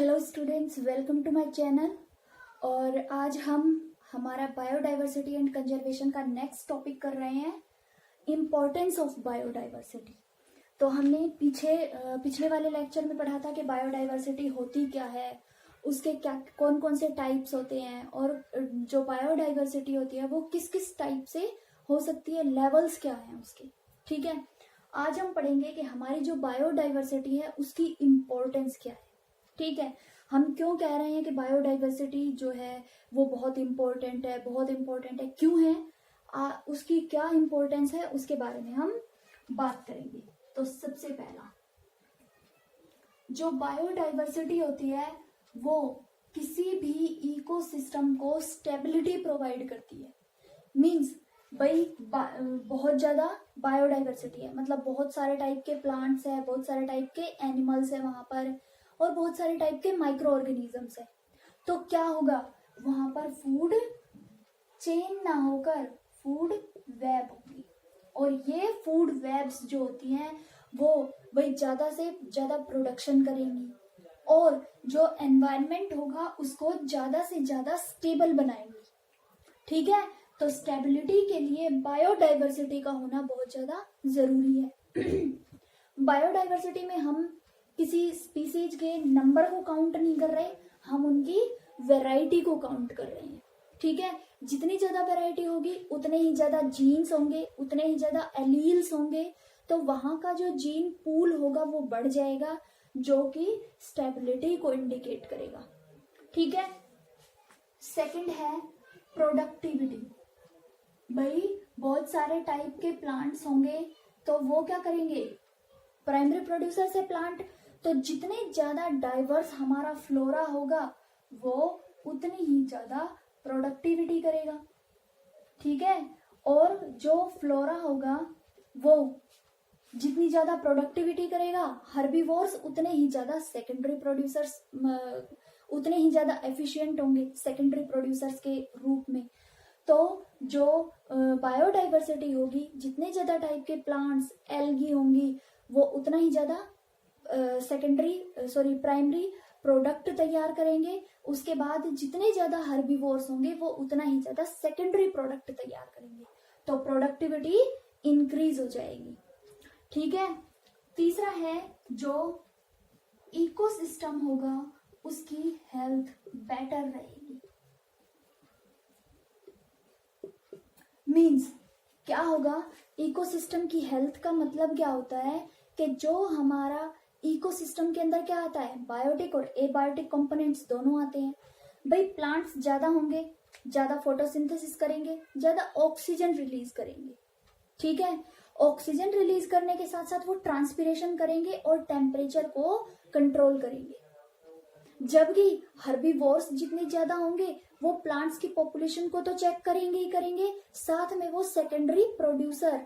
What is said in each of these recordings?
Hello students, welcome to my channel. और आज हम हमारा बायोडाइवर्सिटी एंड कंजर्वेशन का नेक्स्ट टॉपिक कर रहे हैं, इम्पोर्टेंस ऑफ बायोडाइवर्सिटी। तो हमने पिछले वाले लेक्चर में पढ़ा था कि बायोडाइवर्सिटी होती क्या है, उसके क्या कौन कौन से टाइप्स होते हैं और जो बायोडाइवर्सिटी होती है वो किस किस टाइप से हो सकती है, लेवल्स क्या हैं उसके। ठीक है, आज हम पढ़ेंगे कि हमारी जो बायोडाइवर्सिटी है उसकी इम्पोर्टेंस क्या है। ठीक है, हम क्यों कह रहे हैं कि बायोडाइवर्सिटी जो है वो बहुत इम्पोर्टेंट है, क्यों है, उसकी क्या इम्पोर्टेंस है, उसके बारे में हम बात करेंगे। तो सबसे पहला, जो बायोडाइवर्सिटी होती है वो किसी भी इकोसिस्टम को स्टेबिलिटी प्रोवाइड करती है। मींस भाई बहुत ज्यादा बायोडाइवर्सिटी है, मतलब बहुत सारे टाइप के प्लांट्स है, बहुत सारे टाइप के एनिमल्स है वहां पर, और बहुत सारे टाइप के माइक्रो ऑर्गेनिजम्स है। तो क्या होगा, वहां पर फूड चेन ना होकर फूड वेब होगी, और ये फूड वेब्स जो होती हैं वो वही ज्यादा से ज्यादा प्रोडक्शन करेंगी और जो एनवायरनमेंट होगा उसको ज्यादा से ज्यादा स्टेबल बनाएंगी। ठीक है, तो स्टेबिलिटी के लिए बायोडाइवर्सिटी का होना बहुत ज्यादा जरूरी है। बायोडाइवर्सिटी में हम किसी स्पीसीज के नंबर को काउंट नहीं कर रहे, हम उनकी वैरायटी को काउंट कर रहे हैं। ठीक है, जितनी ज्यादा वैरायटी होगी उतने ही ज्यादा जीन्स होंगे, उतने ही ज्यादा एलील्स होंगे, तो वहां का जो जीन पूल होगा वो बढ़ जाएगा, जो कि स्टेबिलिटी को इंडिकेट करेगा। ठीक है, सेकंड है प्रोडक्टिविटी। भाई बहुत सारे टाइप के प्लांट्स होंगे तो वो क्या करेंगे, प्राइमरी प्रोड्यूसर से प्लांट, तो जितने ज्यादा डाइवर्स हमारा फ्लोरा होगा वो उतनी ही ज्यादा प्रोडक्टिविटी करेगा। ठीक है, और जो फ्लोरा होगा वो जितनी ज्यादा प्रोडक्टिविटी करेगा, हर्बीवोर्स उतने ही ज्यादा सेकेंडरी प्रोड्यूसर्स, उतने ही ज्यादा एफिशिएंट होंगे सेकेंडरी प्रोड्यूसर्स के रूप में। तो जो बायोडाइवर्सिटी होगी, जितने ज्यादा टाइप के प्लांट्स एल्गी होंगी वो उतना ही ज्यादा प्राइमरी प्रोडक्ट तैयार करेंगे। उसके बाद जितने ज्यादा हर्बीवोर्स होंगे वो उतना ही ज्यादा सेकेंडरी प्रोडक्ट तैयार करेंगे, तो प्रोडक्टिविटी इंक्रीज हो जाएगी। ठीक है, तीसरा है जो इकोसिस्टम होगा उसकी हेल्थ बेटर रहेगी। मीन्स क्या होगा, इकोसिस्टम की हेल्थ का मतलब क्या होता है कि जो हमारा इकोसिस्टम के अंदर क्या आता है, बायोटिक और एबायोटिक कंपोनेंट्स दोनों आते हैं। भाई प्लांट्स ज्यादा होंगे, ज्यादा फोटोसिंथेसिस करेंगे, ज्यादा ऑक्सीजन रिलीज करेंगे। ठीक है, ऑक्सीजन रिलीज करने के साथ साथ वो ट्रांसपिरेशन करेंगे और टेम्परेचर को कंट्रोल करेंगे। जबकि हर्बीवोर्स जितने ज्यादा होंगे वो प्लांट्स की पॉपुलेशन को तो चेक करेंगे ही करेंगे, साथ में वो सेकेंडरी प्रोड्यूसर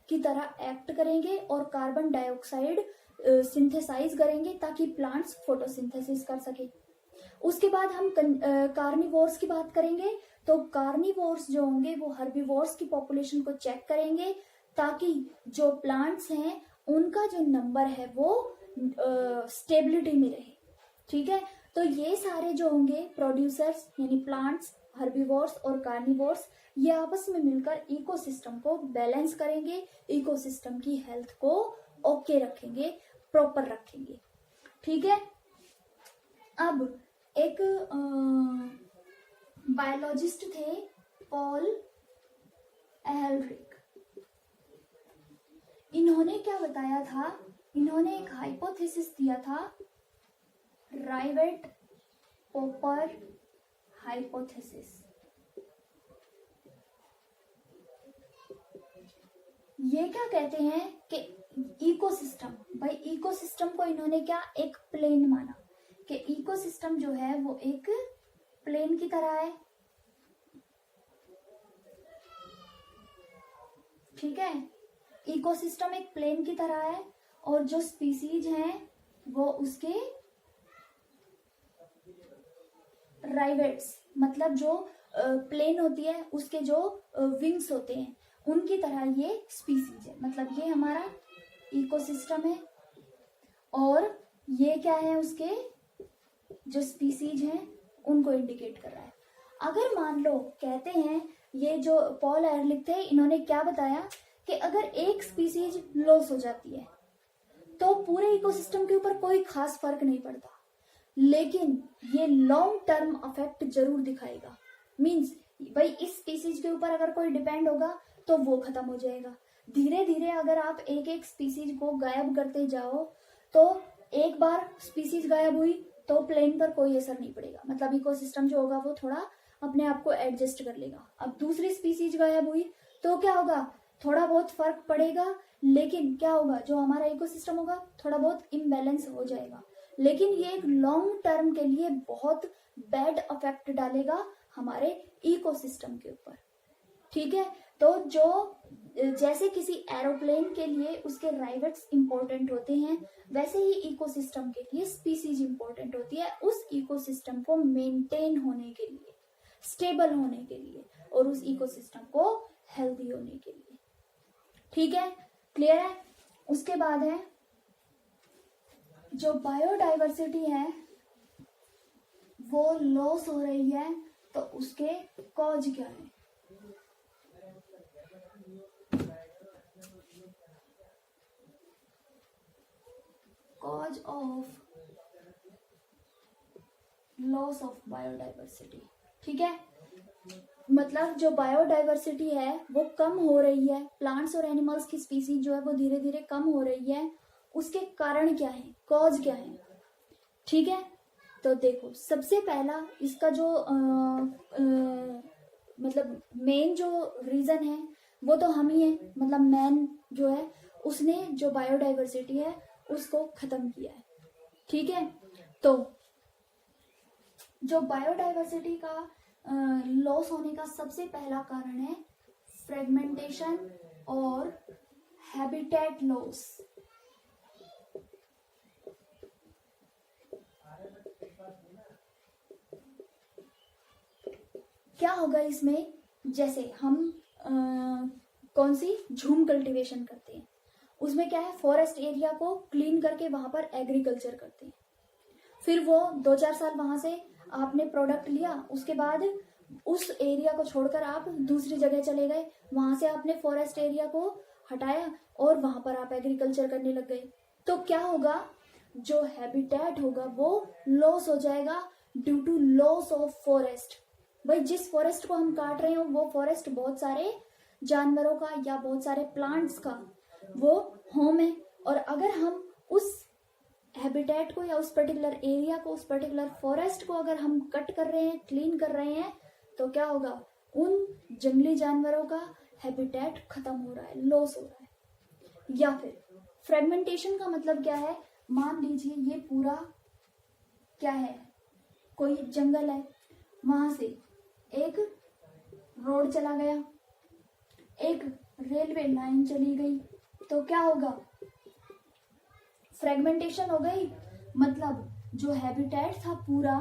की तरह एक्ट करेंगे और कार्बन डाइऑक्साइड सिंथेसाइज करेंगे ताकि प्लांट्स फोटोसिंथेसिस कर सके। उसके बाद हम कार्निवोर्स की बात करेंगे, तो कार्निवोर्स जो होंगे वो हर्बीवोर्स की पॉपुलेशन को चेक करेंगे ताकि जो प्लांट्स हैं उनका जो नंबर है वो स्टेबिलिटी में रहे। ठीक है, तो ये सारे जो होंगे प्रोड्यूसर्स यानी प्लांट्स, हर्बीवोर्स और कार्निवोर्स, ये आपस में मिलकर इकोसिस्टम को बैलेंस करेंगे, इकोसिस्टम की हेल्थ को ओके रखेंगे, प्रॉपर रखेंगे। ठीक है, अब एक बायोलॉजिस्ट थे पॉल एहलरिक। इन्होंने क्या बताया था, इन्होंने एक हाइपोथेसिस दिया था, राइवेट पॉपर हाइपोथेसिस। ये क्या कहते हैं कि इकोसिस्टम, भाई इकोसिस्टम को इन्होंने क्या एक प्लेन माना, कि इकोसिस्टम जो है वो एक प्लेन की तरह है। ठीक है, इकोसिस्टम एक प्लेन की तरह है और जो स्पीसीज हैं वो उसके राइवेट्स, मतलब जो प्लेन होती है उसके जो विंग्स होते हैं उनकी तरह ये स्पीसीज है। मतलब ये हमारा इकोसिस्टम है और ये क्या है, उसके जो स्पीसीज हैं उनको इंडिकेट कर रहा है। अगर मान लो कहते हैं, ये जो पॉल एहरलिख थे इन्होंने क्या बताया कि अगर एक स्पीसीज लॉस हो जाती है तो पूरे इकोसिस्टम के ऊपर कोई खास फर्क नहीं पड़ता, लेकिन ये लॉन्ग टर्म इफेक्ट जरूर दिखाएगा। मींस भाई इस स्पीसीज के ऊपर अगर कोई डिपेंड होगा तो वो खत्म हो जाएगा। धीरे धीरे अगर आप एक एक स्पीसीज को गायब करते जाओ तो एक बार स्पीसीज गायब हुई तो प्लेन पर कोई असर नहीं पड़ेगा, मतलब इकोसिस्टम जो होगा वो थोड़ा अपने आप को एडजस्ट कर लेगा। अब दूसरी स्पीसीज गायब हुई तो क्या होगा, थोड़ा बहुत फर्क पड़ेगा, लेकिन क्या होगा, जो हमारा इकोसिस्टम होगा थोड़ा बहुत इम्बैलेंस हो जाएगा, लेकिन ये एक लॉन्ग टर्म के लिए बहुत बैड इफेक्ट डालेगा हमारे इकोसिस्टम के ऊपर। ठीक है, तो जो जैसे किसी एरोप्लेन के लिए उसके राइवेट्स इंपॉर्टेंट होते हैं, वैसे ही इकोसिस्टम के लिए स्पीसीज इंपॉर्टेंट होती है, उस इकोसिस्टम को मेंटेन होने के लिए, स्टेबल होने के लिए, और उस इकोसिस्टम को हेल्दी होने के लिए। ठीक है, क्लियर है। उसके बाद है जो बायोडाइवर्सिटी है वो लॉस हो रही है, तो उसके कॉज क्या है। Cause of loss of biodiversity. ठीक है, मतलब जो बायोडाइवर्सिटी है वो कम हो रही है, प्लांट्स और एनिमल्स की स्पीसीज जो है वो धीरे धीरे कम हो रही है, उसके कारण क्या है, कॉज क्या है। ठीक है, तो देखो सबसे पहला इसका जो मतलब मेन जो रीजन है वो तो हम ही है, मतलब मैन जो है उसने जो बायोडाइवर्सिटी है उसको खत्म किया है। ठीक है, तो जो बायोडाइवर्सिटी का लॉस होने का सबसे पहला कारण है फ्रेगमेंटेशन और हैबिटेट लॉस। क्या होगा इसमें, जैसे हम कौन सी झूम कल्टीवेशन करते हैं, उसमें क्या है, फॉरेस्ट एरिया को क्लीन करके वहां पर एग्रीकल्चर करते हैं, फिर वो 2-4 साल वहां से आपने प्रोडक्ट लिया, उसके बाद उस एरिया को छोड़कर आप दूसरी जगह चले गए, वहां से आपने फॉरेस्ट एरिया को हटाया और वहां पर आप एग्रीकल्चर करने लग गए, तो क्या होगा, जो हैबिटेट होगा वो लॉस हो जाएगा due to loss of forest. भाई जिस फॉरेस्ट को हम काट रहे हो वो फॉरेस्ट बहुत सारे जानवरों का या बहुत सारे प्लांट्स का वो होम है, और अगर हम उस हैबिटेट को या उस पर्टिकुलर एरिया को, उस पर्टिकुलर फॉरेस्ट को अगर हम कट कर रहे हैं, क्लीन कर रहे हैं, तो क्या होगा, उन जंगली जानवरों का हैबिटेट खत्म हो रहा है, लॉस हो रहा है। या फिर फ्रेगमेंटेशन का मतलब क्या है, मान लीजिए ये पूरा क्या है, कोई जंगल है, वहां से एक रोड चला गया, एक रेलवे लाइन चली गई, तो क्या होगा, फ्रेगमेंटेशन हो गई, मतलब जो हैबिटेट था पूरा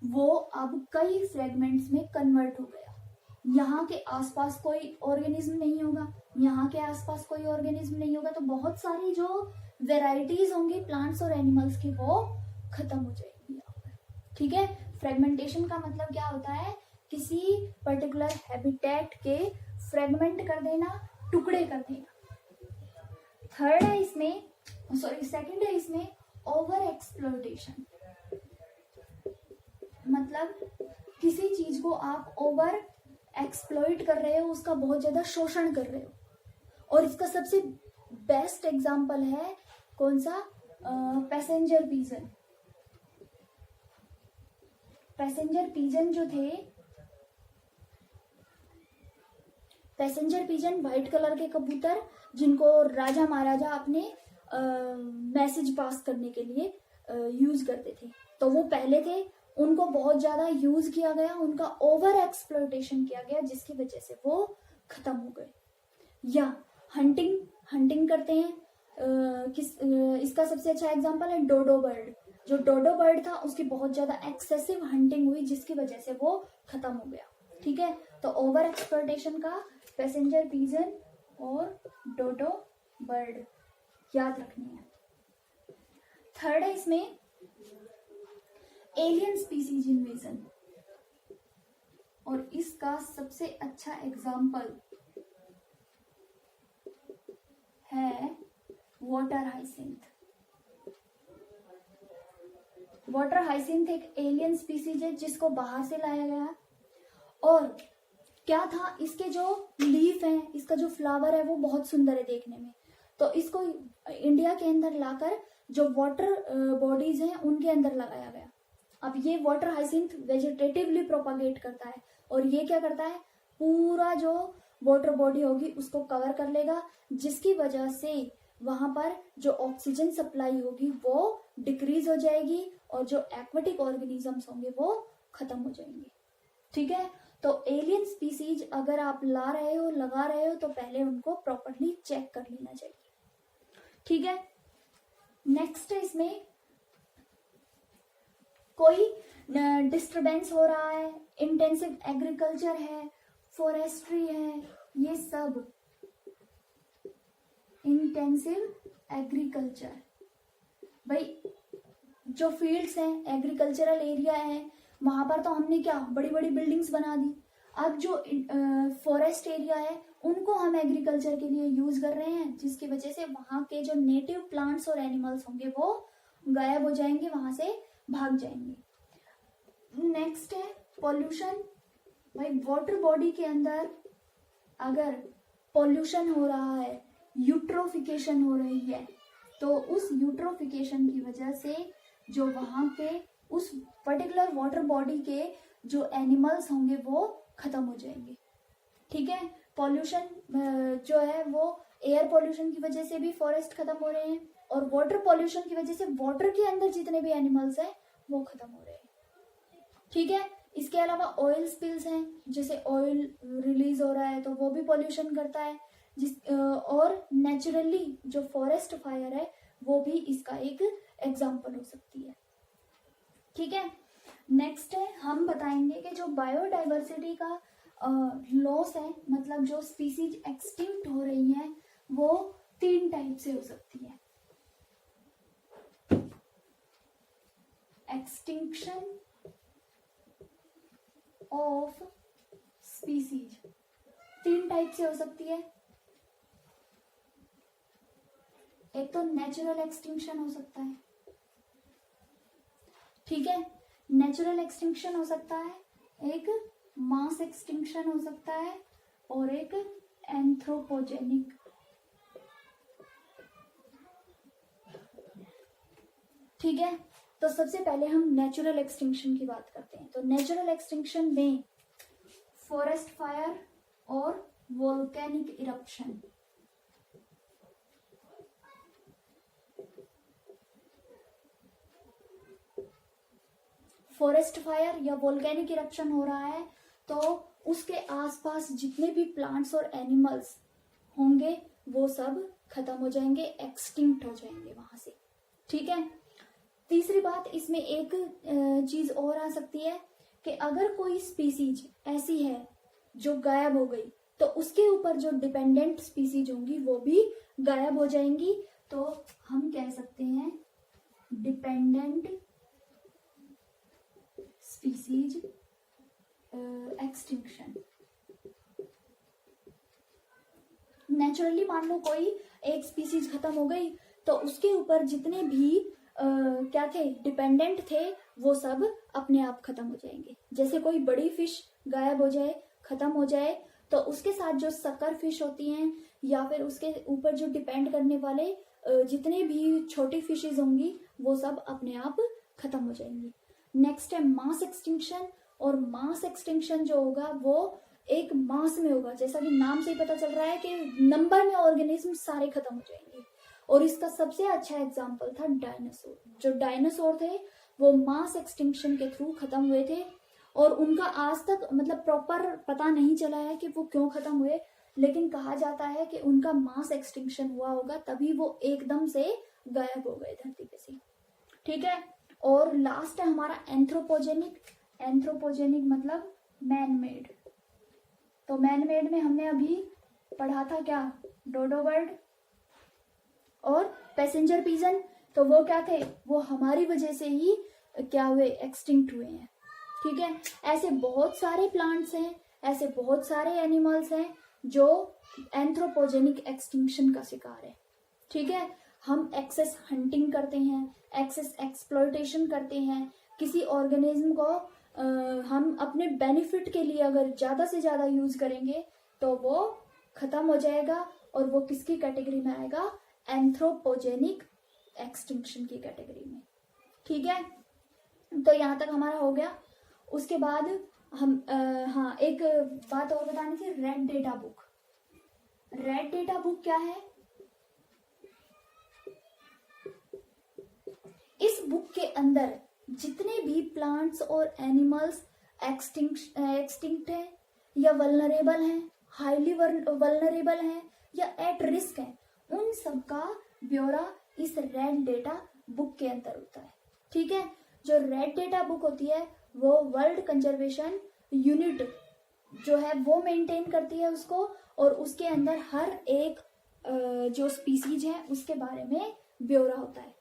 वो अब कई फ्रेगमेंट्स में कन्वर्ट हो गया। यहाँ के आसपास कोई ऑर्गेनिज्म नहीं होगा, यहाँ के आसपास कोई ऑर्गेनिज्म नहीं होगा, तो बहुत सारी जो वेराइटीज होंगी प्लांट्स और एनिमल्स की वो खत्म हो जाएगी यहाँ पर। ठीक है, फ्रेगमेंटेशन का मतलब क्या होता है, किसी पर्टिकुलर हैबिटेट के फ्रेगमेंट कर देना, टुकड़े कर देना। थर्ड है इसमें, सॉरी सेकंड है इसमें ओवर एक्सप्लॉयटेशन, मतलब किसी चीज को आप ओवर एक्सप्लॉइट कर रहे हो, उसका बहुत ज्यादा शोषण कर रहे हो, और इसका सबसे बेस्ट एग्जांपल है कौन सा, पैसेंजर पिजन। पैसेंजर पिजन जो थे, पैसेंजर पिजन व्हाइट कलर के कबूतर जिनको राजा महाराजा अपने मैसेज पास करने के लिए यूज करते थे, तो वो पहले थे, उनको बहुत ज्यादा यूज किया गया, उनका ओवर एक्सप्लॉयटेशन किया गया, जिसकी वजह से वो खत्म हो गए। या हंटिंग करते हैं, इसका सबसे अच्छा एग्जांपल है डोडो बर्ड। जो डोडो बर्ड था उसकी बहुत ज्यादा एक्सेसिव हंटिंग हुई, जिसकी वजह से वो खत्म हो गया। ठीक है, तो ओवर एक्सप्लॉयटेशन का पैसेंजर पिजन और डोडो बर्ड याद रखनी है। थर्ड है इसमें एलियन स्पीसीज इन्वेजन, और इसका सबसे अच्छा एग्जाम्पल है वाटर हाइसिंथ। वाटर हाइसिंथ एक एलियन स्पीसीज है जिसको बाहर से लाया गया, और क्या था, इसके जो लीफ हैं, इसका जो फ्लावर है वो बहुत सुंदर है देखने में, तो इसको इंडिया के अंदर लाकर जो वाटर बॉडीज हैं उनके अंदर लगाया गया। अब ये वाटर हाइसिंथ वेजिटेटिवली प्रोपागेट करता है, और ये क्या करता है, पूरा जो वाटर बॉडी होगी उसको कवर कर लेगा, जिसकी वजह से वहां पर जो ऑक्सीजन सप्लाई होगी वो डिक्रीज हो जाएगी, और जो एक्वेटिक ऑर्गेनिजम्स होंगे वो खत्म हो जाएंगे। ठीक है, तो एलियन स्पीसीज अगर आप ला रहे हो, लगा रहे हो, तो पहले उनको प्रॉपरली चेक कर लेना चाहिए। ठीक है, नेक्स्ट है, इसमें कोई डिस्टरबेंस हो रहा है, इंटेंसिव एग्रीकल्चर है, फॉरेस्ट्री है, ये सब इंटेंसिव एग्रीकल्चर, भाई जो फील्ड्स हैं, एग्रीकल्चरल एरिया है, वहां पर तो हमने क्या बड़ी बड़ी बिल्डिंग्स बना दी। अब जो फॉरेस्ट एरिया है उनको हम एग्रीकल्चर के लिए यूज कर रहे हैं, जिसकी वजह से वहां के जो नेटिव प्लांट्स और एनिमल्स होंगे वो गायब हो जाएंगे, वहां से भाग जाएंगे। नेक्स्ट है पॉल्यूशन। भाई वाटर बॉडी के अंदर अगर पॉल्यूशन हो रहा है, यूट्रोफिकेशन हो रही है, तो उस यूट्रोफिकेशन की वजह से जो वहां के उस पर्टिकुलर वाटर बॉडी के जो एनिमल्स होंगे वो खत्म हो जाएंगे। ठीक है, पॉल्यूशन जो है वो एयर पॉल्यूशन की वजह से भी फॉरेस्ट खत्म हो रहे हैं, और वाटर पॉल्यूशन की वजह से वाटर के अंदर जितने भी एनिमल्स हैं वो खत्म हो रहे हैं। ठीक है, इसके अलावा ऑयल स्पिल्स हैं, जैसे ऑयल रिलीज हो रहा है तो वो भी पॉल्यूशन करता है, और नेचुरली जो फॉरेस्ट फायर है वो भी इसका एक एग्जाम्पल हो सकती है। ठीक है, नेक्स्ट है, हम बताएंगे कि जो बायोडाइवर्सिटी का लॉस है, मतलब जो स्पीसीज एक्सटिंक्ट हो रही हैं, वो 3 टाइप से हो सकती है। एक्सटिंक्शन ऑफ स्पीसीज 3 टाइप से हो सकती है। एक तो नेचुरल एक्सटिंक्शन हो सकता है, ठीक है, नेचुरल एक्सटिंक्शन हो सकता है, एक मास एक्सटिंक्शन हो सकता है, और एक एंथ्रोपोजेनिक। ठीक है, तो सबसे पहले हम नेचुरल एक्सटिंक्शन की बात करते हैं। तो नेचुरल एक्सटिंक्शन में फॉरेस्ट फायर और वोल्केनिक इरप्शन। फॉरेस्ट फायर या वोल्केनिक इरप्शन हो रहा है तो उसके आसपास जितने भी प्लांट्स और एनिमल्स होंगे वो सब खत्म हो जाएंगे, एक्सटिंक्ट हो जाएंगे वहां से। ठीक है, तीसरी बात इसमें एक चीज और आ सकती है कि अगर कोई स्पीसीज ऐसी है जो गायब हो गई तो उसके ऊपर जो डिपेंडेंट स्पीसीज होंगी वो भी गायब हो जाएंगी, तो हम कह सकते हैं डिपेंडेंट स्पीसीज एक्सटिंक्शन। नेचुरली मान लो कोई एक स्पीसीज खत्म हो गई तो उसके ऊपर जितने भी क्या थे, डिपेंडेंट थे, वो सब अपने आप खत्म हो जाएंगे। जैसे कोई बड़ी फिश गायब हो जाए, खत्म हो जाए, तो उसके साथ जो सकर फिश होती हैं या फिर उसके ऊपर जो डिपेंड करने वाले जितने भी छोटी फिशेज होंगी वो सब अपने आप खत्म हो जाएंगी। नेक्स्ट है मास एक्सटिंक्शन, और मास एक्सटिंक्शन जो होगा वो एक मास में होगा, जैसा कि नाम से ही पता चल रहा है कि नंबर में ऑर्गेनिज्म सारे खत्म हो जाएंगे। और इसका सबसे अच्छा एग्जाम्पल था डायनासोर। जो डायनासोर थे वो मास एक्सटिंक्शन के थ्रू खत्म हुए थे, और उनका आज तक मतलब प्रॉपर पता नहीं चला है कि वो क्यों खत्म हुए, लेकिन कहा जाता है कि उनका मास एक्सटिंक्शन हुआ होगा तभी वो एकदम से गायब हो गए धरती पे से। ठीक है, और लास्ट है हमारा एंथ्रोपोजेनिक। एंथ्रोपोजेनिक मतलब मैन मेड। तो मैन मेड में हमने अभी पढ़ा था क्या, डोडो बर्ड और पैसेंजर पिजन। तो वो क्या थे, वो हमारी वजह से ही क्या हुए, एक्सटिंक्ट हुए हैं। ठीक है, ऐसे बहुत सारे प्लांट्स हैं, ऐसे बहुत सारे एनिमल्स हैं जो एंथ्रोपोजेनिक एक्सटिंक्शन का शिकार है। ठीक है, हम एक्सेस हंटिंग करते हैं, एक्सेस एक्सप्लॉयटेशन करते हैं, किसी ऑर्गेनिज्म को हम अपने बेनिफिट के लिए अगर ज्यादा से ज्यादा यूज करेंगे तो वो खत्म हो जाएगा, और वो किसकी कैटेगरी में आएगा, एंथ्रोपोजेनिक एक्सटिंक्शन की कैटेगरी में। ठीक है, तो यहाँ तक हमारा हो गया। उसके बाद हम हाँ, एक बात और बतानी थी, red data book. Red data book क्या है? इस बुक के अंदर जितने भी प्लांट्स और एनिमल्स एक्सटिंक्ट हैं या वल्नरेबल हैं, हाईली वल्नरेबल हैं या एट रिस्क हैं, उन सब का ब्यौरा इस रेड डेटा बुक के अंदर होता है। ठीक है, जो रेड डेटा बुक होती है वो वर्ल्ड कंजर्वेशन यूनिट जो है वो मेंटेन करती है उसको, और उसके अंदर हर एक जो स्पीसीज है उसके बारे में ब्यौरा होता है।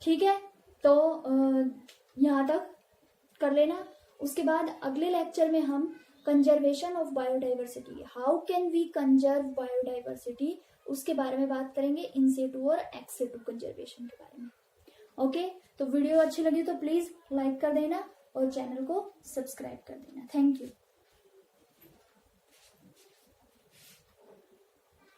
ठीक है, तो यहाँ तक कर लेना। उसके बाद अगले लेक्चर में हम conservation of biodiversity, how can we conserve biodiversity, उसके बारे में बात करेंगे, इन सिटू और एक्स सिटू कंजर्वेशन के बारे में। ओके, तो वीडियो अच्छी लगी तो प्लीज लाइक कर देना और चैनल को सब्सक्राइब कर देना। Thank you.